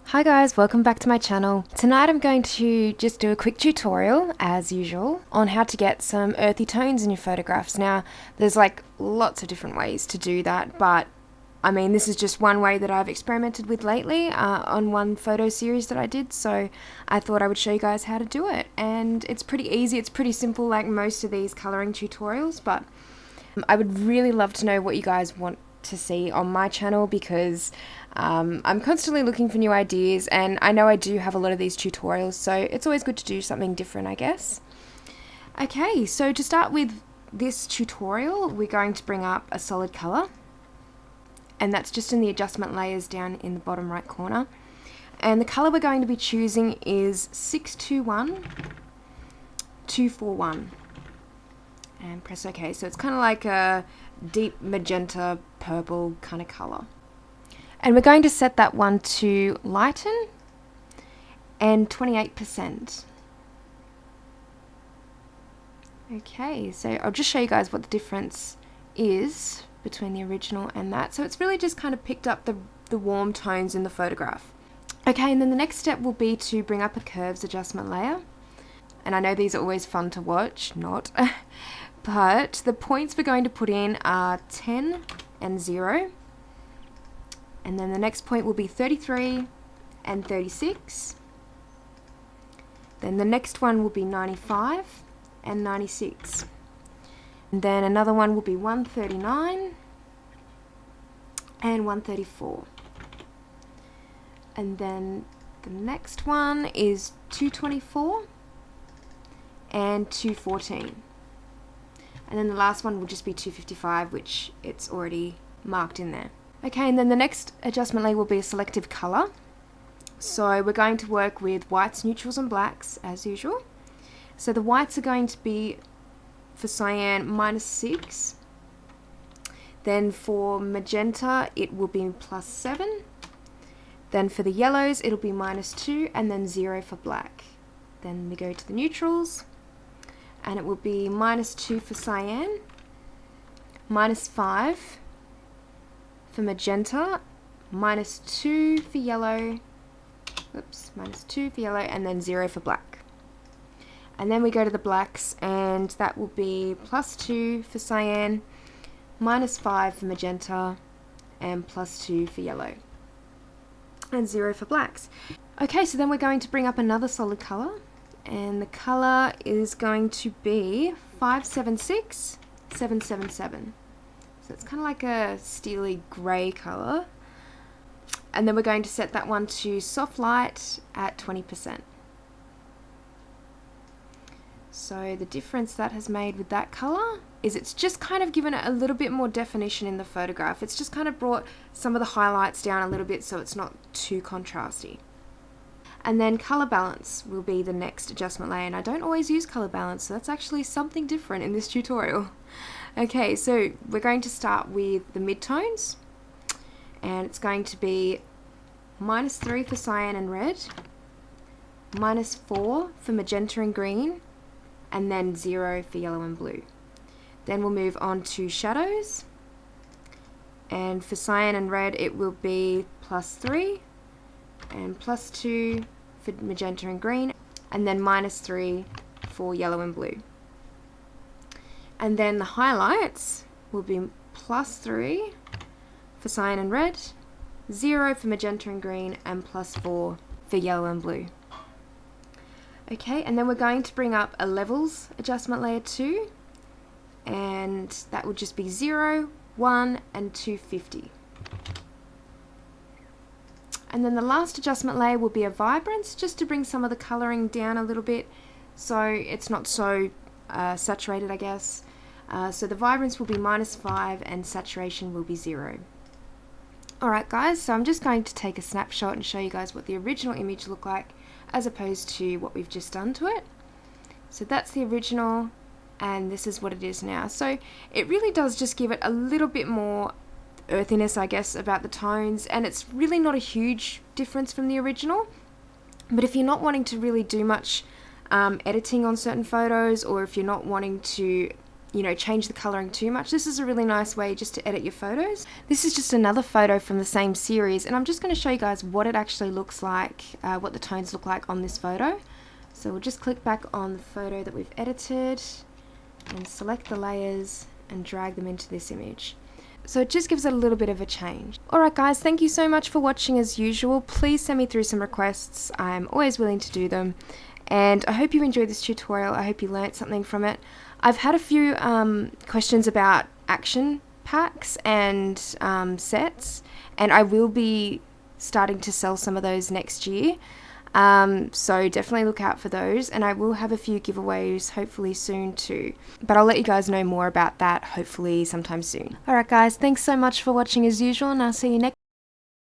Hi guys, welcome back to my channel. Tonight I'm going to just do a quick tutorial, as usual, on how to get some earthy tones in your photographs. Now, there's like lots of different ways to do that, but I mean, this is just one way that I've experimented with lately on one photo series that I did, so I thought I would show you guys how to do it. And it's pretty easy, it's pretty simple like most of these coloring tutorials, but I would really love to know what you guys want to see on my channel because I'm constantly looking for new ideas, and I know I do have a lot of these tutorials, so it's always good to do something different, I guess. Okay, so to start with this tutorial, we're going to bring up a solid color, and that's just in the adjustment layers down in the bottom right corner. And the color we're going to be choosing is 621241. And press OK. So it's kind of like a deep magenta purple kind of color. And we're going to set that one to lighten and 28%. Okay, so I'll just show you guys what the difference is between the original and that. So it's really just kind of picked up the warm tones in the photograph. Okay, and then the next step will be to bring up a curves adjustment layer. And I know these are always fun to watch, not. But the points we're going to put in are 10 and 0. And then the next point will be 33 and 36. Then the next one will be 95 and 96. And then another one will be 139 and 134. And then the next one is 224 and 214. And then the last one will just be 255, which it's already marked in there. Okay, and then the next adjustment layer will be a selective color. So we're going to work with whites, neutrals and blacks as usual. So the whites are going to be for cyan -6. Then for magenta it will be +7. Then for the yellows it'll be -2 and then 0 for black. Then we go to the neutrals and it will be -2 for cyan, -5 for magenta, -2 for yellow, -2 for yellow, and then 0 for black. And then we go to the blacks, and that will be +2 for cyan, -5 for magenta, and +2 for yellow, and 0 for blacks. Okay, so then we're going to bring up another solid color, and the color is going to be 576777. So it's kind of like a steely grey color. And then we're going to set that one to soft light at 20%. So the difference that has made with that color is it's just kind of given it a little bit more definition in the photograph. It's just kind of brought some of the highlights down a little bit so it's not too contrasty. And then color balance will be the next adjustment layer, and I don't always use color balance, so that's actually something different in this tutorial. Okay, so we're going to start with the midtones, and it's going to be -3 for cyan and red, -4 for magenta and green, and then 0 for yellow and blue. Then we'll move on to shadows, and for cyan and red it will be +3 and +2 for magenta and green, and then -3 for yellow and blue. And then the highlights will be +3 for cyan and red, 0 for magenta and green, and +4 for yellow and blue. Okay, and then we're going to bring up a levels adjustment layer 2, and that will just be 0, 1, and 250. And then the last adjustment layer will be a vibrance, just to bring some of the colouring down a little bit so it's not so saturated, I guess. So the vibrance will be -5 and saturation will be 0. Alright guys, so I'm just going to take a snapshot and show you guys what the original image looked like as opposed to what we've just done to it. So that's the original, and this is what it is now. So it really does just give it a little bit more earthiness, I guess, about the tones, and it's really not a huge difference from the original. But if you're not wanting to really do much editing on certain photos, or if you're not wanting to you know, change the coloring too much. This is a really nice way just to edit your photos. This is just another photo from the same series, and I'm just going to show you guys what it actually looks like, what the tones look like on this photo. So we'll just click back on the photo that we've edited and select the layers and drag them into this image. So it just gives it a little bit of a change. Alright guys, thank you so much for watching as usual. Please send me through some requests. I'm always willing to do them. And I hope you enjoyed this tutorial. I hope you learnt something from it. I've had a few questions about action packs and sets, and I will be starting to sell some of those next year. So definitely look out for those, and I will have a few giveaways hopefully soon too. But I'll let you guys know more about that hopefully sometime soon. Alright guys, thanks so much for watching as usual, and I'll see you next